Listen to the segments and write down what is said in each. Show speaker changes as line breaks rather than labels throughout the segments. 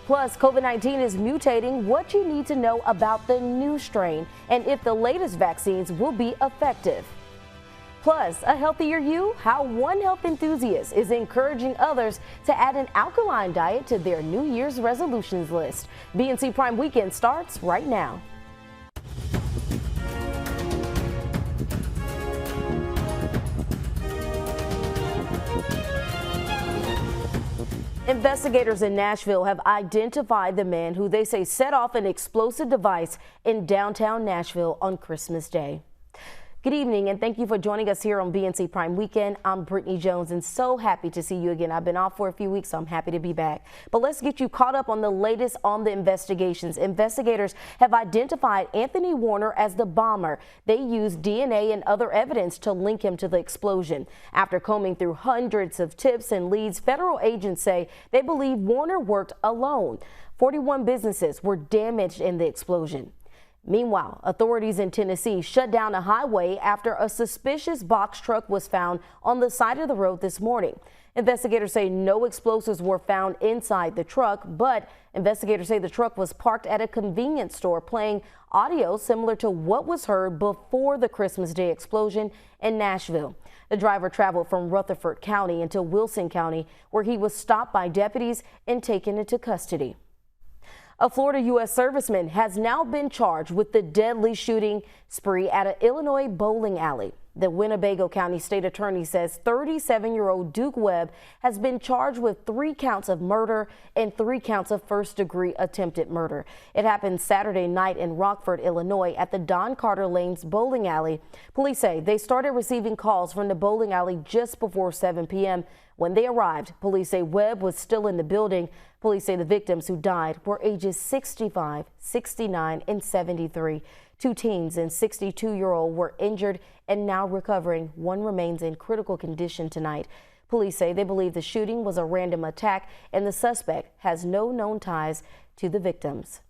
Plus, COVID-19 is mutating, what you need to know about the new strain and if the latest vaccines will be effective. Plus, a healthier you, how one health enthusiast is encouraging others to add an alkaline diet to their New Year's resolutions list. BNC Prime Weekend starts right now. Investigators in Nashville have identified the man who they say set off an explosive device in downtown Nashville on Christmas Day. Good evening and thank you for joining us here on BNC Prime Weekend. I'm Brittany Jones and so happy to see you again. I've been off for a few weeks, so I'm happy to be back. But let's get you caught up on the latest on the investigations. Investigators have identified Anthony Warner as the bomber. They used DNA and other evidence to link him to the explosion. After combing through hundreds of tips and leads, federal agents say they believe Warner worked alone. 41 businesses were damaged in the explosion. Meanwhile, authorities in Tennessee shut down a highway after a suspicious box truck was found on the side of the road this morning. Investigators say no explosives were found inside the truck, but investigators say the truck was parked at a convenience store playing audio similar to what was heard before the Christmas Day explosion in Nashville. The driver traveled from Rutherford County into Wilson County, where he was stopped by deputies and taken into custody. A Florida U.S. serviceman has now been charged with the deadly shooting spree at an Illinois bowling alley. The Winnebago County State Attorney says 37-year-old Duke Webb has been charged with 3 counts of murder and 3 counts of first-degree attempted murder. It happened Saturday night in Rockford, Illinois, at the Don Carter Lanes bowling alley. Police say they started receiving calls from the bowling alley just before 7 p.m. When they arrived, police say Webb was still in the building. Police say the victims who died were ages 65, 69, and 73. 2 teens and 62-year-old were injured and now recovering. One remains in critical condition tonight. Police say they believe the shooting was a random attack and the suspect has no known ties to the victims.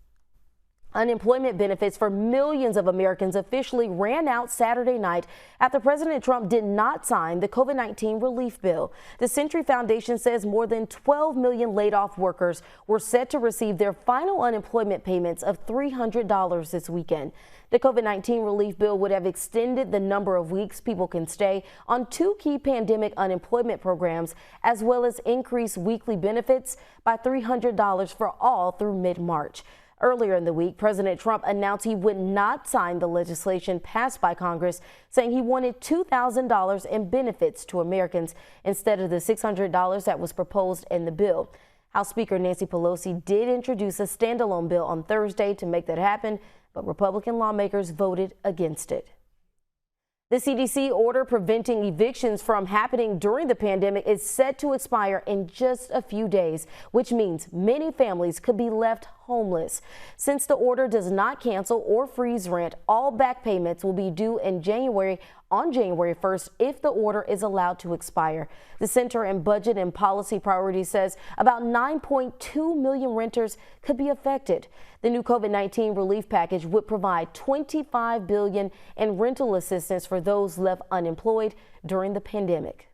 Unemployment benefits for millions of Americans officially ran out Saturday night after President Trump did not sign the COVID-19 relief bill. The Century Foundation says more than 12 million laid-off workers were set to receive their final unemployment payments of $300 this weekend. The COVID-19 relief bill would have extended the number of weeks people can stay on 2 key pandemic unemployment programs, as well as increase weekly benefits by $300 for all through mid-March. Earlier in the week, President Trump announced he would not sign the legislation passed by Congress, saying he wanted $2,000 in benefits to Americans instead of the $600 that was proposed in the bill. House Speaker Nancy Pelosi did introduce a standalone bill on Thursday to make that happen, but Republican lawmakers voted against it. The CDC order preventing evictions from happening during the pandemic is set to expire in just a few days, which means many families could be left homeless. Since the order does not cancel or freeze rent, all back payments will be due in on January 1st if the order is allowed to expire. The Center on Budget and Policy Priorities says about 9.2 million renters could be affected. The new COVID-19 relief package would provide $25 billion in rental assistance for those left unemployed during the pandemic.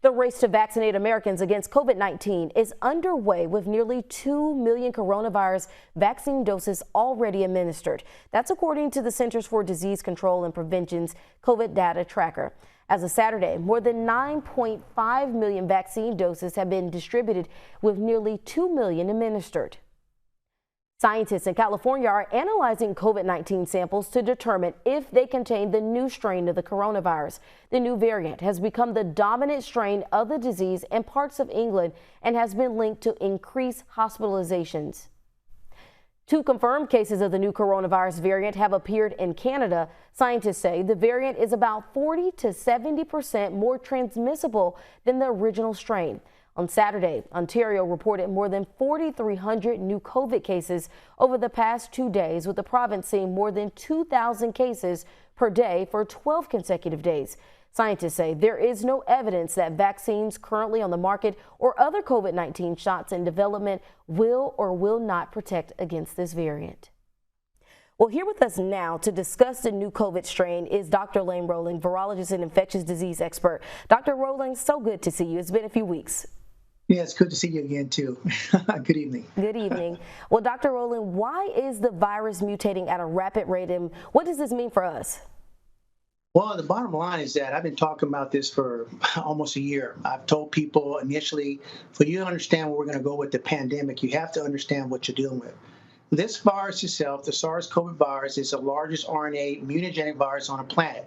The race to vaccinate Americans against COVID-19 is underway with nearly 2 million coronavirus vaccine doses already administered. That's according to the Centers for Disease Control and Prevention's COVID data tracker. As of Saturday, more than 9.5 million vaccine doses have been distributed, with nearly 2 million administered. Scientists in California are analyzing COVID-19 samples to determine if they contain the new strain of the coronavirus. The new variant has become the dominant strain of the disease in parts of England and has been linked to increased hospitalizations. 2 confirmed cases of the new coronavirus variant have appeared in Canada. Scientists say the variant is about 40 to 70% more transmissible than the original strain. On Saturday, Ontario reported more than 4,300 new COVID cases over the past 2 days, with the province seeing more than 2,000 cases per day for 12 consecutive days. Scientists say there is no evidence that vaccines currently on the market or other COVID-19 shots in development will or will not protect against this variant. Well, here with us now to discuss the new COVID strain is Dr. Lane Rowling, virologist and infectious disease expert. Dr. Rowling, so good to see you. It's been a few weeks.
Yeah, it's good to see you again, too. Good evening.
Good evening. Well, Dr. Rowland, why is the virus mutating at a rapid rate, and what does this mean for us?
Well, the bottom line is that I've been talking about this for almost a year. I've told people initially, for you to understand where we're going to go with the pandemic, you have to understand what you're dealing with. This virus itself, the SARS-CoV virus, is the largest RNA mutagenic virus on the planet.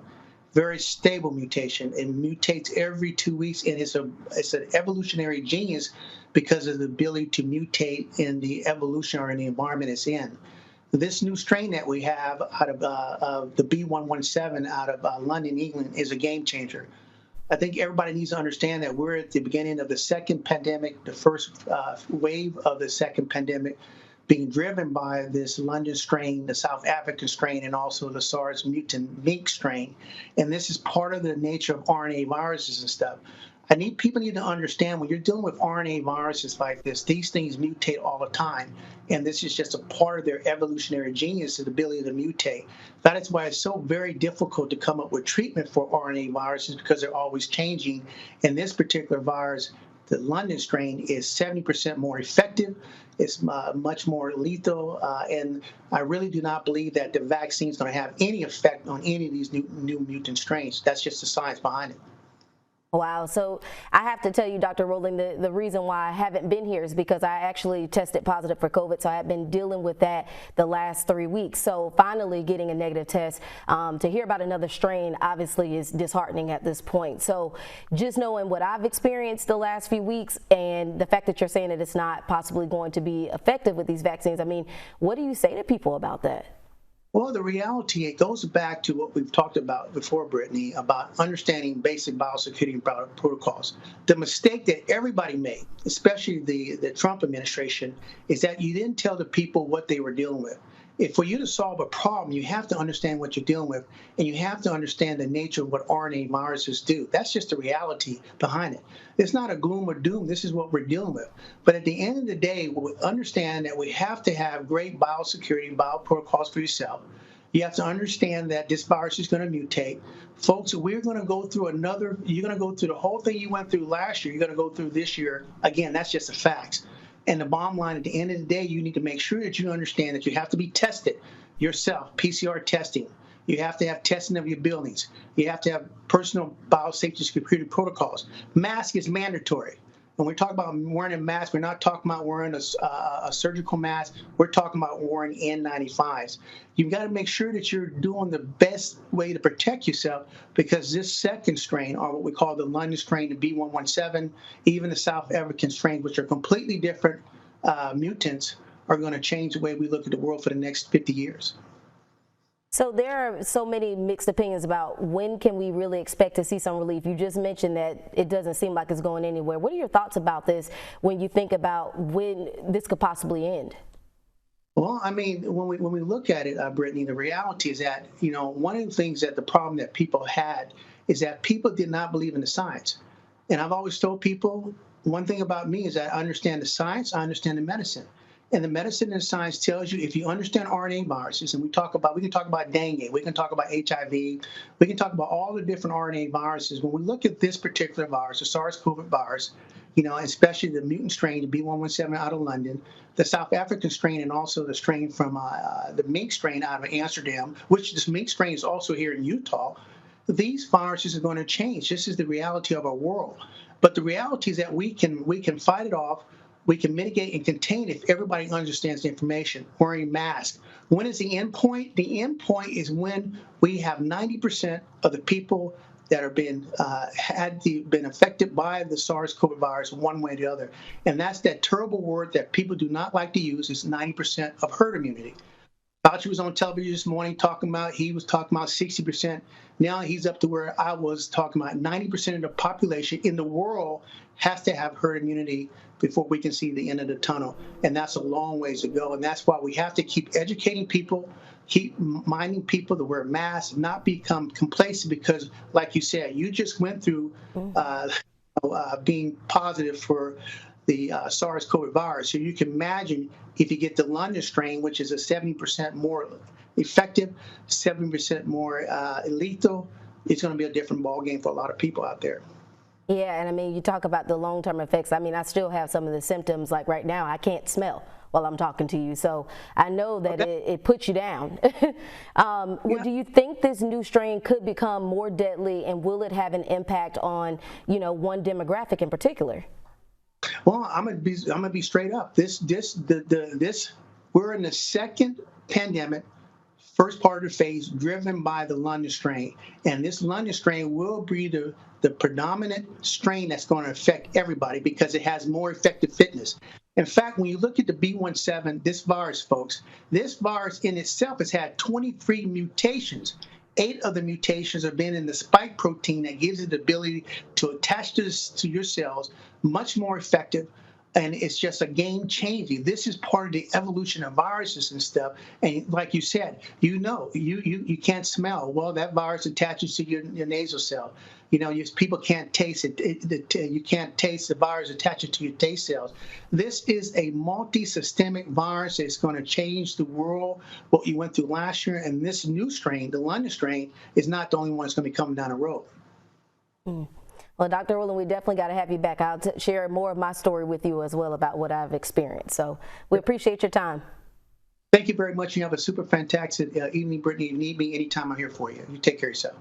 Very stable mutation. It mutates every 2 weeks, and it's an evolutionary genius because of the ability to mutate in the evolution or in the environment it's in. This new strain that we have out of the B117 out of London, England, is a game changer. I think everybody needs to understand that we're at the beginning of the second pandemic, the first wave of the second pandemic being driven by this London strain, the South African strain, and also the SARS mutant mink strain. And this is part of the nature of RNA viruses and stuff. People need to understand when you're dealing with RNA viruses like this, these things mutate all the time. And this is just a part of their evolutionary genius, the ability to mutate. That is why it's so very difficult to come up with treatment for RNA viruses because they're always changing. And this particular virus, the London strain, is 70% more effective. It's much more lethal. And I really do not believe that the vaccine is going to have any effect on any of these new mutant strains. That's just the science behind it.
Wow. So I have to tell you, Dr. Rowland, the reason why I haven't been here is because I actually tested positive for COVID. So I have been dealing with that the last 3 weeks. So finally getting a negative test, to hear about another strain obviously is disheartening at this point. So just knowing what I've experienced the last few weeks and the fact that you're saying that it's not possibly going to be effective with these vaccines, I mean, what do you say to people about that?
Well, the reality, it goes back to what we've talked about before, Brittany, about understanding basic biosecurity protocols. The mistake that everybody made, especially the Trump administration, is that you didn't tell the people what they were dealing with. If for you to solve a problem, you have to understand what you're dealing with, and you have to understand the nature of what RNA viruses do. That's just the reality behind it. It's not a gloom or doom. This is what we're dealing with. But at the end of the day, we understand that we have to have great biosecurity, bioprotocols for yourself. You have to understand that this virus is going to mutate. Folks, we're going to go through you're going to go through the whole thing you went through last year. You're going to go through this year. Again, that's just the facts. And the bottom line, at the end of the day, you need to make sure that you understand that you have to be tested yourself, PCR testing. You have to have testing of your buildings. You have to have personal biosafety security protocols. Mask is mandatory. When we talk about wearing a mask, we're not talking about wearing a surgical mask. We're talking about wearing N95s. You've got to make sure that you're doing the best way to protect yourself because this second strain, or what we call the London strain, the B117, even the South African strain, which are completely different mutants, are going to change the way we look at the world for the next 50 years.
So there are so many mixed opinions about when can we really expect to see some relief. You just mentioned that it doesn't seem like it's going anywhere. What are your thoughts about this when you think about when this could possibly end?
Well, I mean, when we look at it, Brittany, the reality is that, one of the things that the problem that people had is that people did not believe in the science. And I've always told people, one thing about me is that I understand the science, I understand the medicine. And the medicine and science tells you if you understand RNA viruses, and we can talk about dengue, we can talk about HIV, we can talk about all the different RNA viruses. When we look at this particular virus, the SARS-CoV virus, especially the mutant strain, the B117 out of London, the South African strain, and also the strain from the mink strain out of Amsterdam, which this mink strain is also here in Utah, these viruses are going to change. This is the reality of our world. But the reality is that we can fight it off. We can mitigate and contain if everybody understands the information. Wearing masks. When is the end point? The end point is when we have 90% of the people that are been affected by the SARS-CoV virus one way or the other. And that's that terrible word that people do not like to use is 90% of herd immunity. Fauci was on television this morning he was talking about 60%. Now he's up to where I was talking about 90% of the population in the world has to have herd immunity before we can see the end of the tunnel. And that's a long ways to go. And that's why we have to keep educating people, keep reminding people to wear masks, not become complacent because, like you said, you just went through being positive for the SARS-CoV virus. So you can imagine if you get the London strain, which is a 70% more effective, 70% more lethal, it's going to be a different ballgame for a lot of people out there.
Yeah, and I mean, you talk about the long-term effects. I mean, I still have some of the symptoms. Like right now, I can't smell while I'm talking to you. So I know that
Okay.
it puts you down. Well,
Yeah.
do you think this new strain could become more deadly, and will it have an impact on, one demographic in particular?
Well, I'm gonna be straight up. This we're in the second pandemic, first part of the phase, driven by the London strain, and this London strain will be the predominant strain that's going to affect everybody because it has more effective fitness. In fact, when you look at the B17, this virus, folks, this virus in itself has had 23 mutations. 8 of the mutations have been in the spike protein that gives it the ability to attach to your cells much more effective. And it's just a game changing. This is part of the evolution of viruses and stuff. And like you said, you can't smell. Well, that virus attaches to your nasal cell. People can't taste it. You can't taste the virus attached to your taste cells. This is a multi-systemic virus that's going to change the world, what you went through last year. And this new strain, the London strain, is not the only one that's going to be coming down the road.
Well, Dr. Rowland, we definitely got to have you back. I'll share more of my story with you as well about what I've experienced. So we appreciate your time.
Thank you very much. You have a super fantastic evening, Brittany. If you need me anytime, I'm here for you. You take care of yourself.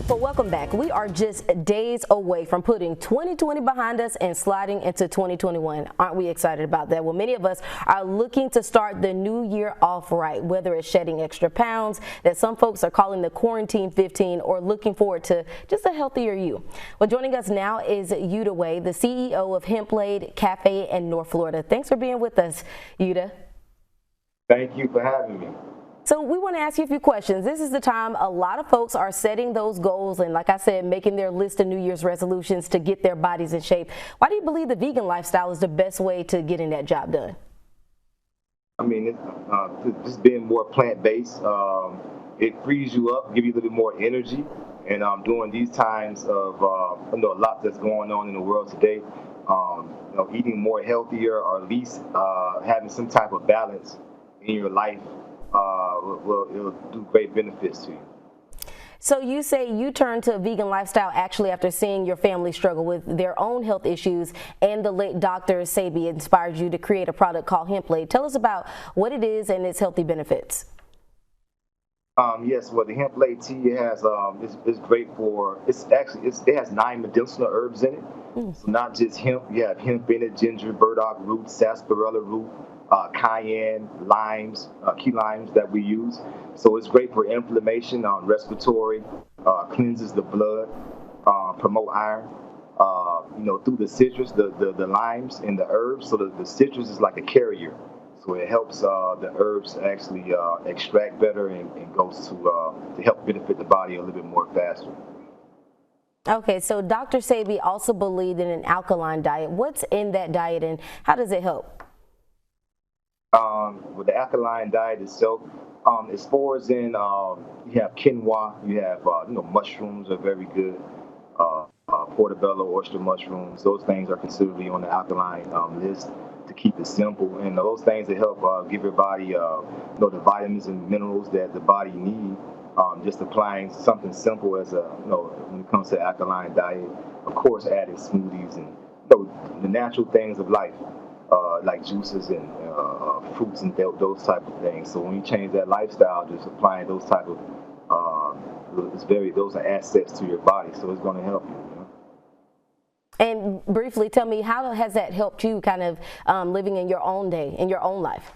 Well, welcome back. We are just days away from putting 2020 behind us and sliding into 2021. Aren't we excited about that? Well, many of us are looking to start the new year off right, whether it's shedding extra pounds that some folks are calling the quarantine 15, or looking forward to just a healthier you. Well, joining us now is Yuda Way, the CEO of Hemplade Cafe in North Florida. Thanks for being with us, Yuda.
Thank you for having me.
So we want to ask you a few questions. This is the time a lot of folks are setting those goals and, like I said, making their list of New Year's resolutions to get their bodies in shape. Why do you believe the vegan lifestyle is the best way to getting that job done?
I mean, just being more plant-based, it frees you up, give you a little bit more energy. And during these times of, a lot that's going on in the world today, eating more healthier, or at least having some type of balance in your life, it'll do great benefits to you.
So you say you turned to a vegan lifestyle actually after seeing your family struggle with their own health issues, and the late Dr. Sebi inspired you to create a product called Hemplade. Tell us about what it is and its healthy benefits.
Yes, well, the Hemplade tea has it's great for, it has 9 medicinal herbs in it. So not just hemp, you have hemp in it, ginger, burdock root, sarsaparilla root, cayenne, limes, key limes that we use. So it's great for inflammation, respiratory, cleanses the blood, promote iron. Through the citrus, the limes and the herbs. So the citrus is like a carrier. So it helps the herbs actually extract better and goes to help benefit the body a little bit more faster.
Okay, so Dr. Sebi also believed in an alkaline diet. What's in that diet and how does it help?
With the alkaline diet itself, as far as in, you have quinoa, you have, mushrooms are very good. Portobello, oyster mushrooms, those things are considerably on the alkaline list to keep it simple. And those things that help give your body, the vitamins and minerals that the body needs. Just applying something simple as when it comes to alkaline diet, of course, adding smoothies and the natural things of life, like juices and fruits and those type of things. So when you change that lifestyle, just applying those type of those are assets to your body, so it's going to help you.
And briefly, tell me, how has that helped you kind of living in your own day, in your own life?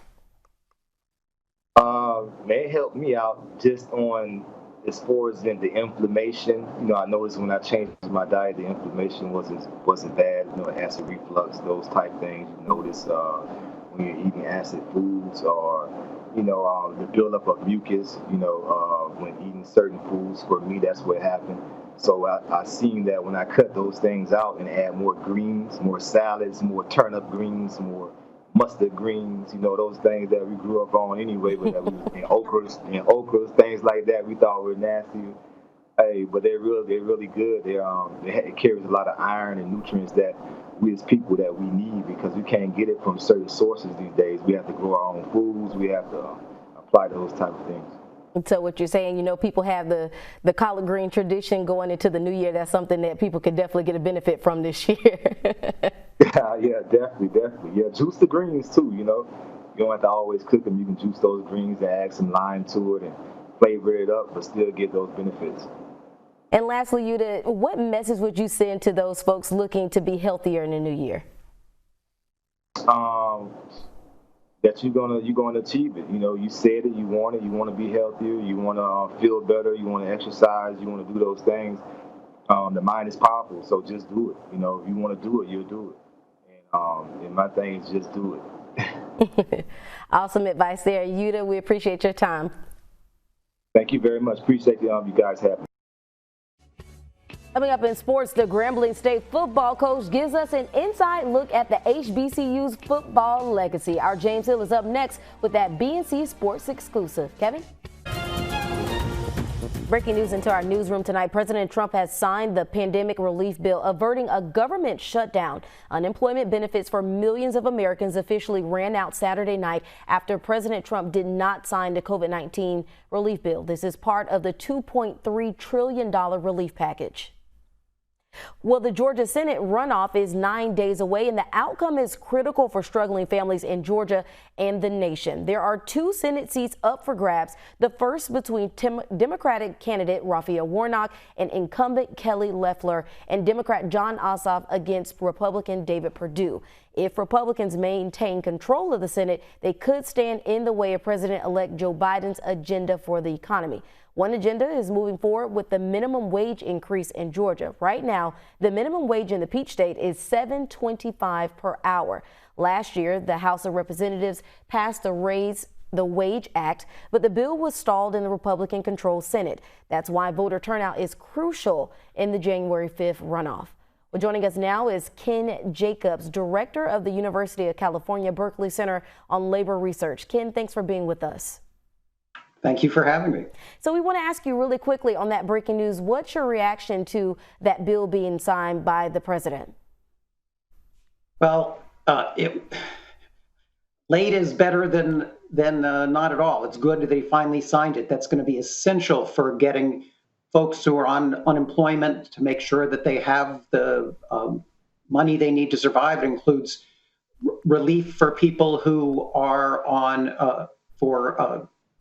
It helped me out just on as far as in the inflammation. I noticed when I changed my diet, the inflammation wasn't bad. Acid reflux, those type things. You notice when you're eating acid foods, or the buildup of mucus. When eating certain foods. For me, that's what happened. So I seen that when I cut those things out and add more greens, more salads, more turnip greens, more mustard greens, those things that we grew up on anyway, but that we and okras, things like that we thought were nasty. Hey, but they're really good. It carries a lot of iron and nutrients that we as people that we need, because we can't get it from certain sources these days. We have to grow our own foods. We have to apply those type of things.
So what you're saying, people have the collard green tradition going into the new year. That's something that people could definitely get a benefit from this year.
Yeah, definitely. Yeah, juice the greens too, You don't have to always cook them. You can juice those greens and add some lime to it and flavor it up, but still get those benefits.
And lastly, Yuta, what message would you send to those folks looking to be healthier in the new year?
That you're gonna achieve it. You said it. You want it. You want to be healthier. You want to feel better. You want to exercise. You want to do those things. The mind is powerful, so just do it. If you want to do it, you'll do it. And my thing is just do it.
Awesome advice there, Yuta. We appreciate your time.
Thank you very much. Appreciate you guys having me.
Coming up in sports, the Grambling State football coach gives us an inside look at the HBCU's football legacy. Our James Hill is up next with that BNC Sports exclusive. Kevin? Breaking news into our newsroom tonight. President Trump has signed the pandemic relief bill, averting a government shutdown. Unemployment benefits for millions of Americans officially ran out Saturday night after President Trump did not sign the COVID-19 relief bill. This is part of the $2.3 trillion relief package. Well, the Georgia Senate runoff is 9 days away, and the outcome is critical for struggling families in Georgia and the nation. There are 2 Senate seats up for grabs, the first between Democratic candidate Raphael Warnock and incumbent Kelly Loeffler, and Democrat Jon Ossoff against Republican David Perdue. If Republicans maintain control of the Senate, they could stand in the way of President-elect Joe Biden's agenda for the economy. One agenda is moving forward with the minimum wage increase in Georgia. Right now, the minimum wage in the Peach State is $7.25 per hour. Last year, the House of Representatives passed the Raise the Wage Act, but the bill was stalled in the Republican-controlled Senate. That's why voter turnout is crucial in the January 5th runoff. Well, joining us now is Ken Jacobs, director of the University of California, Berkeley Center on Labor Research. Ken, thanks for being with us.
Thank you for having me.
So we want to ask you really quickly on that breaking news. What's your reaction to that bill being signed by the president?
Well, late is better than not at all. It's good that they finally signed it. That's going to be essential for getting folks who are on unemployment to make sure that they have the money they need to survive. It includes relief for people who are on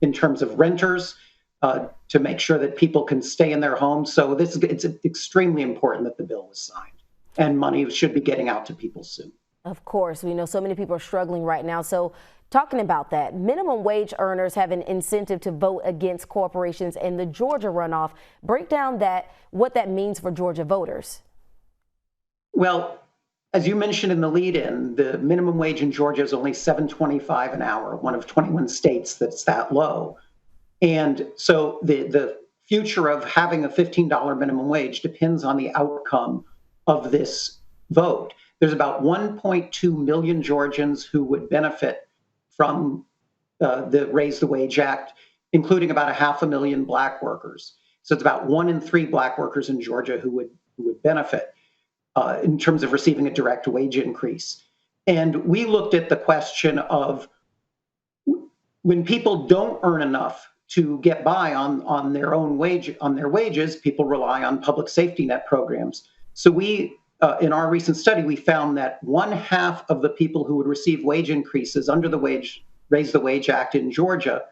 in terms of renters, to make sure that people can stay in their homes. So it's extremely important that the bill was signed, and money should be getting out to people soon.
Of course, we know so many people are struggling right now. So talking about that, minimum wage earners have an incentive to vote against corporations in the Georgia runoff. Break down what that means for Georgia voters.
Well, as you mentioned in the lead-in, the minimum wage in Georgia is only $7.25 an hour, one of 21 states that's that low. And so the future of having a $15 minimum wage depends on the outcome of this vote. There's about 1.2 million Georgians who would benefit from the Raise the Wage Act, including about 500,000 Black workers. So it's about 1 in 3 Black workers in Georgia who would benefit in terms of receiving a direct wage increase. And we looked at the question of when people don't earn enough to get by on their wages, people rely on public safety net programs. So we, in our recent study, we found that 1/2 of the people who would receive wage increases under the Raise the Wage Act in Georgia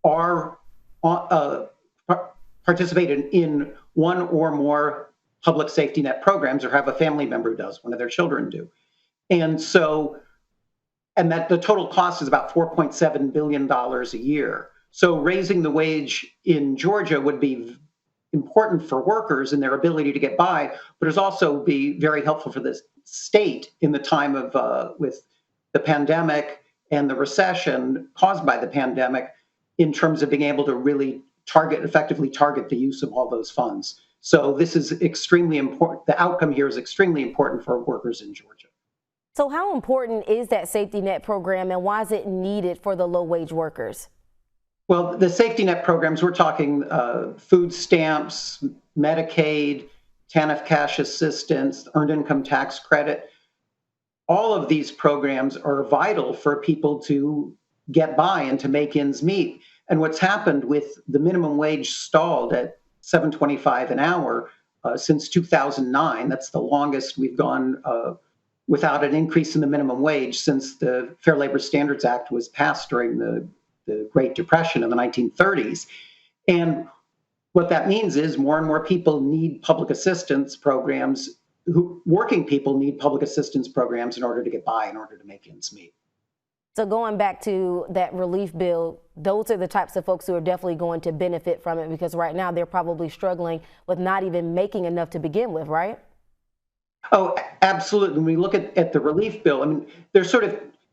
are participated in one or more public safety net programs, or have a family member who does, one of their children do. And that the total cost is about $4.7 billion a year. So raising the wage in Georgia would be important for workers and their ability to get by, but it's also be very helpful for the state in the time of with the pandemic and the recession caused by the pandemic, in terms of being able to really effectively target the use of all those funds. So this is extremely important. The outcome here is extremely important for workers in Georgia.
So how important is that safety net program, and why is it needed for the low wage workers?
Well, the safety net programs, we're talking food stamps, Medicaid, TANF cash assistance, earned income tax credit. All of these programs are vital for people to get by and to make ends meet. And what's happened with the minimum wage stalled at $7.25 an hour since 2009, that's the longest we've gone without an increase in the minimum wage since the Fair Labor Standards Act was passed during the Great Depression in the 1930s. And what that means is more and more people need public assistance programs. Working people need public assistance programs in order to get by, in order to make ends meet.
So going back to that relief bill, those are the types of folks who are definitely going to benefit from it, because right now they're probably struggling with not even making enough to begin with, right?
Oh, absolutely. When we look at the relief bill, I mean,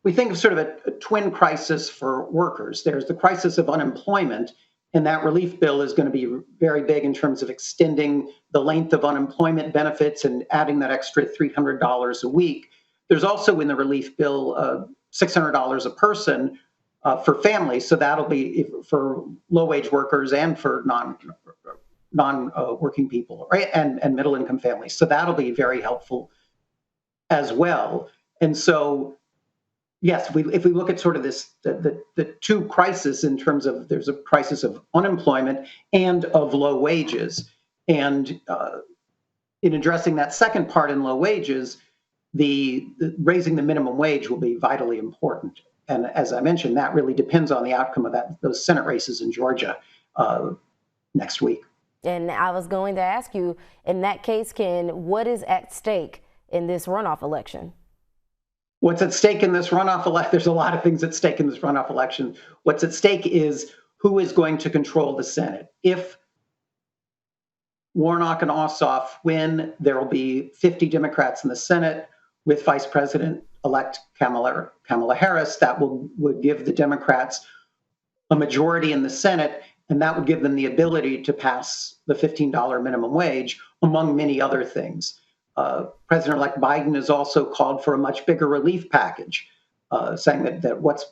we think of sort of a twin crisis for workers. There's the crisis of unemployment, and that relief bill is going to be very big in terms of extending the length of unemployment benefits and adding that extra $300 a week. There's also in the relief bill $600 a person for families. So that'll be for low-wage workers and for non-working people, right? And middle-income families. So that'll be very helpful as well. And so, yes, if we look at sort of the two crises in terms of, there's a crisis of unemployment and of low wages. And in addressing that second part in low wages, the raising the minimum wage will be vitally important. And as I mentioned, that really depends on the outcome of those Senate races in Georgia next week.
And I was going to ask you, in that case, Ken, what is at stake in this runoff election?
What's at stake in this runoff election? There's a lot of things at stake in this runoff election. What's at stake is who is going to control the Senate. If Warnock and Ossoff win, there will be 50 Democrats in the Senate with Vice President-elect Kamala Harris. That would give the Democrats a majority in the Senate, and that would give them the ability to pass the $15 minimum wage, among many other things. President-elect Biden has also called for a much bigger relief package, saying that what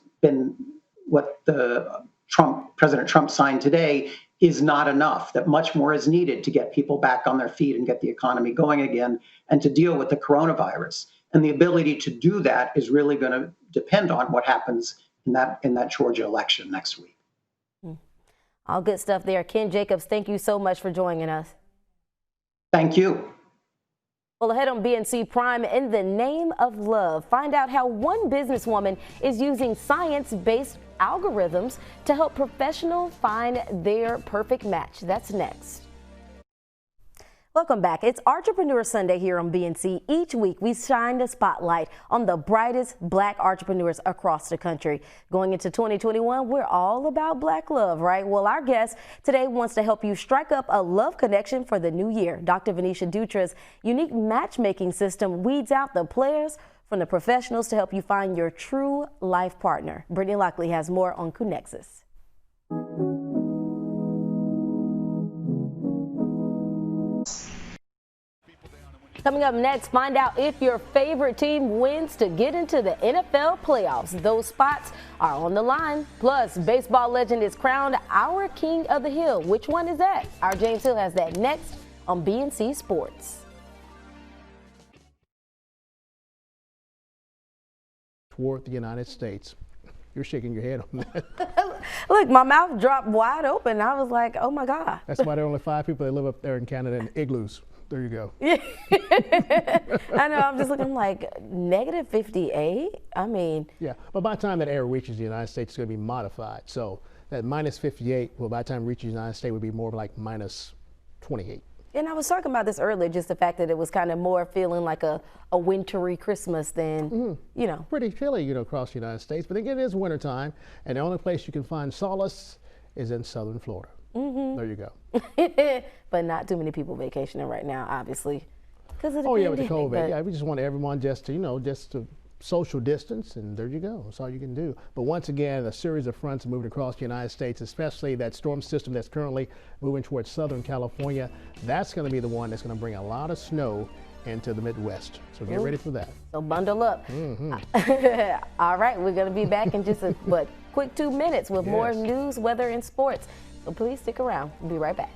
President Trump signed today is not enough, that much more is needed to get people back on their feet and get the economy going again and to deal with the coronavirus. And the ability to do that is really going to depend on what happens in that Georgia election next week.
All good stuff there. Ken Jacobs, thank you so much for joining us.
Thank you.
Well, ahead on BNC Prime, in the name of love, find out how one businesswoman is using science-based algorithms to help professionals find their perfect match. That's next. Welcome back. It's Entrepreneur Sunday here on BNC. Each week, we shine the spotlight on the brightest Black entrepreneurs across the country. Going into 2021, we're all about Black love, right? Well, our guest today wants to help you strike up a love connection for the new year. Dr. Venetia Dutra's unique matchmaking system weeds out the players from the professionals to help you find your true life partner. Brittany Lockley has more on Connexus. Coming up next, find out if your favorite team wins to get into the NFL playoffs. Those spots are on the line. Plus, baseball legend is crowned our King of the Hill. Which one is that? Our James Hill has that next on BNC Sports.
Toward the United States. You're shaking your head on that.
Look, my mouth dropped wide open. I was like, oh my God.
That's why there are only 5 people that live up there in Canada in igloos. There you go.
Yeah. I know, I'm just looking like -58. I mean.
Yeah, but by the time that air reaches the United States, it's going to be modified. So that -58, well, by the time it reaches the United States, would be more like -28.
And I was talking about this earlier, just the fact that it was kind of more feeling like a wintry Christmas than, you know.
Pretty chilly, across the United States. But again, it is wintertime, and the only place you can find solace is in southern Florida. There you go.
But not too many people vacationing right now, obviously, because of the
pandemic. With the COVID.
But
yeah, we just want everyone just to social distance, and there you go. That's all you can do. But once again, a series of fronts moving across the United States, especially that storm system that's currently moving towards Southern California. That's going to be the one that's going to bring a lot of snow into the Midwest. So get ready for that.
So bundle up. All right, we're going to be back in just a quick 2 minutes with more news, weather, and sports. So please stick around. We'll be right back.